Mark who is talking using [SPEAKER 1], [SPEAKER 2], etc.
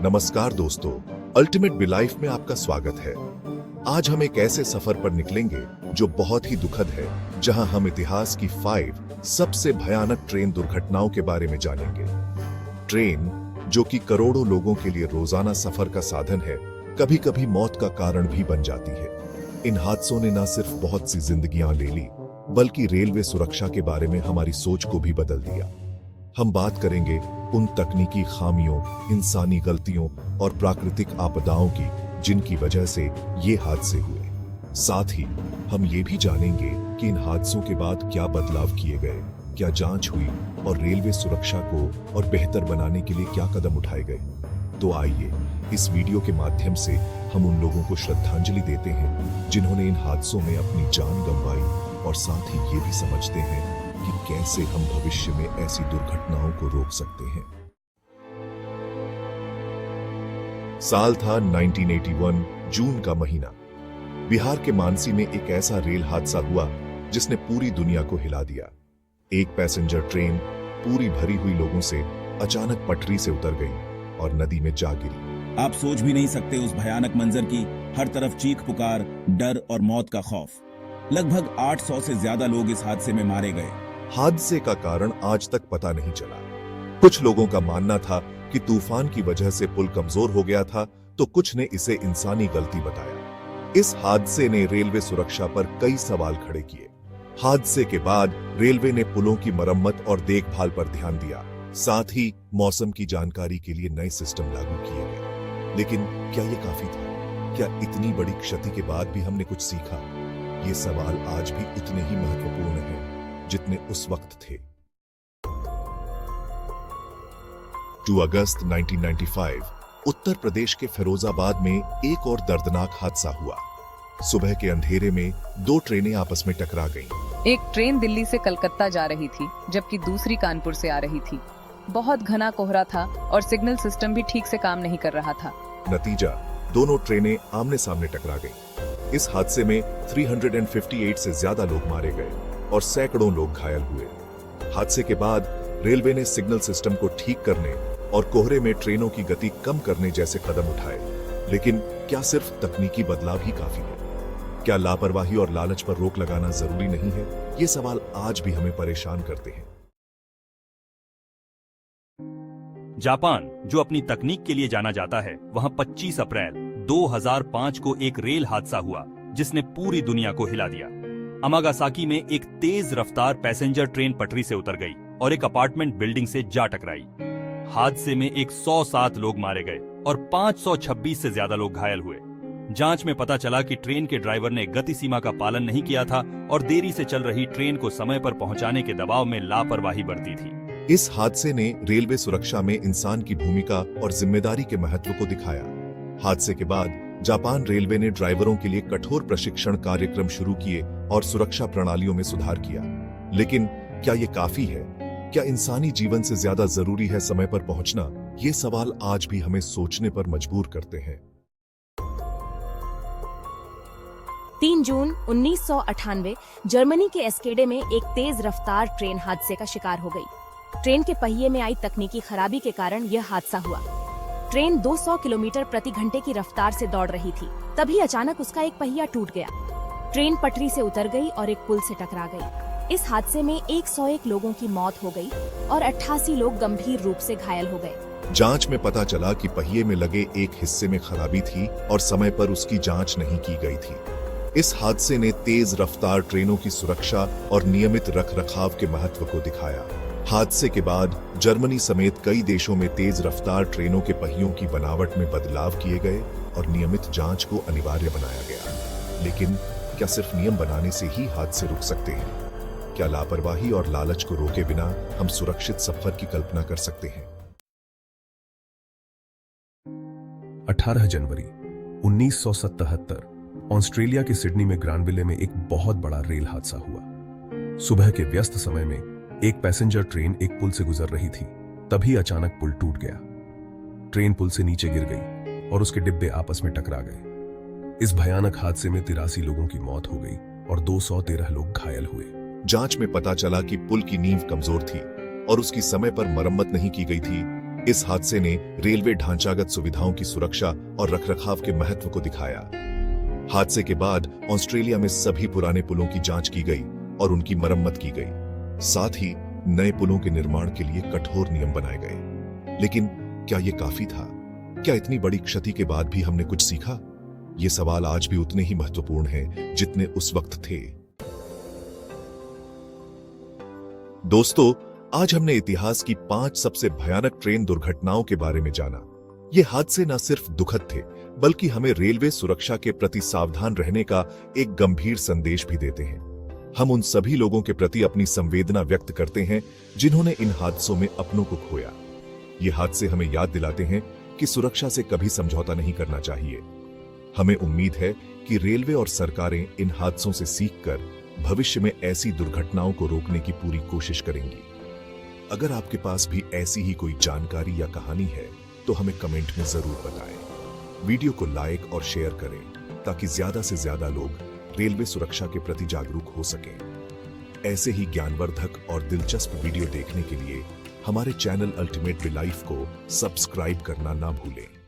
[SPEAKER 1] नमस्कार दोस्तों, ultimate B life में आपका स्वागत है। आज हम एक ऐसे सफर पर निकलेंगे जो बहुत ही दुखद है, जहां हम इतिहास की 5 सबसे भयानक ट्रेन दुर्घटनाओं के बारे में जानेंगे। ट्रेन, जो कि करोड़ों लोगों के लिए रोजाना सफर का साधन है, कभी कभी मौत का कारण भी बन जाती है। इन हादसों ने न सिर्फ बहुत सी जिंदगियां ले ली, बल्कि रेलवे सुरक्षा के बारे में हमारी सोच को भी बदल दिया। हम बात करेंगे उन तकनीकी खामियों, इंसानी गलतियों और प्राकृतिक आपदाओं की जिनकी वजह से ये हादसे हुए। साथ ही हम ये भी जानेंगे कि इन हादसों के बाद क्या बदलाव किए गए, क्या जांच हुई और रेलवे सुरक्षा को और बेहतर बनाने के लिए क्या कदम उठाए गए। तो आइए इस वीडियो के माध्यम से हम उन लोगों को श्रद्धांजलि देते हैं जिन्होंने इन हादसों में अपनी जान गंवाई, और साथ ही ये भी समझते हैं कि कैसे हम भविष्य में ऐसी दुर्घटनाओं को रोक सकते हैं। साल था 1981, जून का महीना। बिहार के मानसी में एक ऐसा रेल हादसा हुआ जिसने पूरी दुनिया को हिला दिया। एक पैसेंजर ट्रेन पूरी भरी हुई लोगों से अचानक पटरी से उतर गई और नदी में जा गिरी।
[SPEAKER 2] आप सोच भी नहीं सकते उस भयानक मंजर की। हर तरफ चीख पुकार, डर और मौत का खौफ। लगभग 800 से ज्यादा लोग इस हादसे में मारे गए।
[SPEAKER 1] हादसे का कारण आज तक पता नहीं चला। कुछ लोगों का मानना था कि तूफान की वजह से पुल कमजोर हो गया था, तो कुछ ने इसे इंसानी गलती बताया। इस हादसे ने रेलवे सुरक्षा पर कई सवाल खड़े किए। हादसे के बाद रेलवे ने पुलों की मरम्मत और देखभाल पर ध्यान दिया। साथ ही मौसम की जानकारी के लिए नए सिस्टम लागू किए गए। लेकिन क्या ये काफी था? क्या इतनी बड़ी क्षति के बाद भी हमने कुछ सीखा? ये सवाल आज भी उतने ही महत्वपूर्ण हैं जितने उस वक्त थे। 2 अगस्त 1995, उत्तर प्रदेश के फिरोजाबाद में एक और दर्दनाक हादसा हुआ। सुबह के अंधेरे में 2 ट्रेनें आपस में टकरा गईं।
[SPEAKER 3] एक ट्रेन दिल्ली से कलकत्ता जा रही थी, जबकि दूसरी कानपुर से आ रही थी। बहुत घना कोहरा था और सिग्नल सिस्टम भी ठीक से काम नहीं कर रहा था।
[SPEAKER 1] नतीजा, दोनों ट्रेनें आमने सामने टकरा गईं। इस हादसे में 358 से ज्यादा लोग मारे गए और सैकड़ों लोग घायल हुए। हादसे के बाद रेलवे ने सिग्नल सिस्टम को ठीक करने और कोहरे में ट्रेनों की गति कम करने जैसे कदम उठाए। लेकिन क्या सिर्फ तकनीकी बदलाव ही काफी है? क्या लापरवाही और लालच पर रोक लगाना जरूरी नहीं है? ये सवाल आज भी हमें परेशान करते हैं।
[SPEAKER 4] जापान, जो अपनी तकनीक के लिए जाना जाता है, वहां 25 अप्रैल 2005 को एक रेल हादसा हुआ जिसने पूरी दुनिया को हिला दिया। अमागासाकी में एक तेज रफ्तार पैसेंजर ट्रेन पटरी से उतर गई और एक अपार्टमेंट बिल्डिंग से जा टकराई। हादसे में 107 लोग मारे गए और 526 से ज्यादा लोग घायल हुए। जांच में पता चला कि ट्रेन के ड्राइवर ने गति सीमा का पालन नहीं किया था और देरी से चल रही ट्रेन को समय पर पहुंचाने के दबाव में लापरवाही बरती थी।
[SPEAKER 1] इस हादसे ने रेलवे सुरक्षा में इंसान की भूमिका और जिम्मेदारी के महत्व को दिखाया। हादसे के बाद जापान रेलवे ने ड्राइवरों के लिए कठोर प्रशिक्षण कार्यक्रम शुरू किए और सुरक्षा प्रणालियों में सुधार किया। लेकिन क्या ये काफी है? क्या इंसानी जीवन से ज्यादा जरूरी है समय पर पहुंचना? ये सवाल आज भी हमें सोचने पर मजबूर करते हैं।
[SPEAKER 5] 3 जून 1998 जर्मनी के एस्केडे में एक तेज रफ्तार ट्रेन हादसे का शिकार हो गई। ट्रेन के पहिए में आई तकनीकी खराबी के कारण यह हादसा हुआ। ट्रेन 200 किलोमीटर प्रति घंटे की रफ्तार से दौड़ रही थी। तभी अचानक उसका एक पहिया टूट गया। ट्रेन पटरी से उतर गई और एक पुल से टकरा गई। इस हादसे में 101 लोगों की मौत हो गई और 88 लोग गंभीर रूप से घायल हो गए।
[SPEAKER 1] जांच में पता चला कि पहिए में लगे एक हिस्से में खराबी थी और समय पर उसकी जांच नहीं की गई थी। इस हादसे ने तेज रफ्तार ट्रेनों की सुरक्षा और नियमित रखरखाव के महत्व को दिखाया। हादसे के बाद जर्मनी समेत कई देशों में तेज रफ्तार ट्रेनों के पहियों की बनावट में बदलाव किए गए और नियमित जांच को अनिवार्य बनाया गया। लेकिन क्या सिर्फ नियम बनाने से ही हादसे रुक सकते हैं? क्या लापरवाही और लालच को रोके बिना हम सुरक्षित सफर की कल्पना कर सकते हैं?
[SPEAKER 6] 18 जनवरी 1977 ऑस्ट्रेलिया के सिडनी में ग्रानविले में एक बहुत बड़ा रेल हादसा हुआ। सुबह के व्यस्त समय में एक पैसेंजर ट्रेन एक पुल से गुजर रही थी। तभी अचानक पुल टूट गया। ट्रेन पुल से नीचे गिर गई और उसके डिब्बे आपस में टकरा गए। इस भयानक हादसे में 83 लोगों की मौत हो गई और 213 लोग घायल हुए।
[SPEAKER 1] जांच में पता चला कि पुल की नींव कमजोर थी और उसकी समय पर मरम्मत नहीं की गई थी। इस हादसे ने रेलवे ढांचागत सुविधाओं की सुरक्षा और रखरखाव के महत्व को दिखाया। हादसे के बाद ऑस्ट्रेलिया में सभी पुराने पुलों की जांच की गई और उनकी मरम्मत की गई। साथ ही नए पुलों के निर्माण के लिए कठोर नियम बनाए गए। लेकिन क्या ये काफी था? क्या इतनी बड़ी क्षति के बाद भी हमने कुछ सीखा? ये सवाल आज भी उतने ही महत्वपूर्ण हैं जितने उस वक्त थे। दोस्तों, आज हमने इतिहास की 5 सबसे भयानक ट्रेन दुर्घटनाओं के बारे में जाना। ये हादसे न सिर्फ दुखद थे, बल्कि हमें रेलवे सुरक्षा के प्रति सावधान रहने का एक गंभीर संदेश भी देते हैं। हम उन सभी लोगों के प्रति अपनी संवेदना व्यक्त करते हैं जिन्होंने इन हादसों में अपनों को खोया। ये हादसे हमें याद दिलाते हैं कि सुरक्षा से कभी समझौता नहीं करना चाहिए। हमें उम्मीद है कि रेलवे और सरकारें इन हादसों से सीखकर भविष्य में ऐसी दुर्घटनाओं को रोकने की पूरी कोशिश करेंगी। अगर आपके पास भी ऐसी ही कोई जानकारी या कहानी है तो हमें कमेंट में जरूर बताएं। वीडियो को लाइक और शेयर करें ताकि ज्यादा से ज्यादा लोग रेलवे सुरक्षा के प्रति जागरूक हो सकें। ऐसे ही ज्ञानवर्धक और दिलचस्प वीडियो देखने के लिए हमारे चैनल अल्टीमेट लाइफ को सब्सक्राइब करना ना भूलें।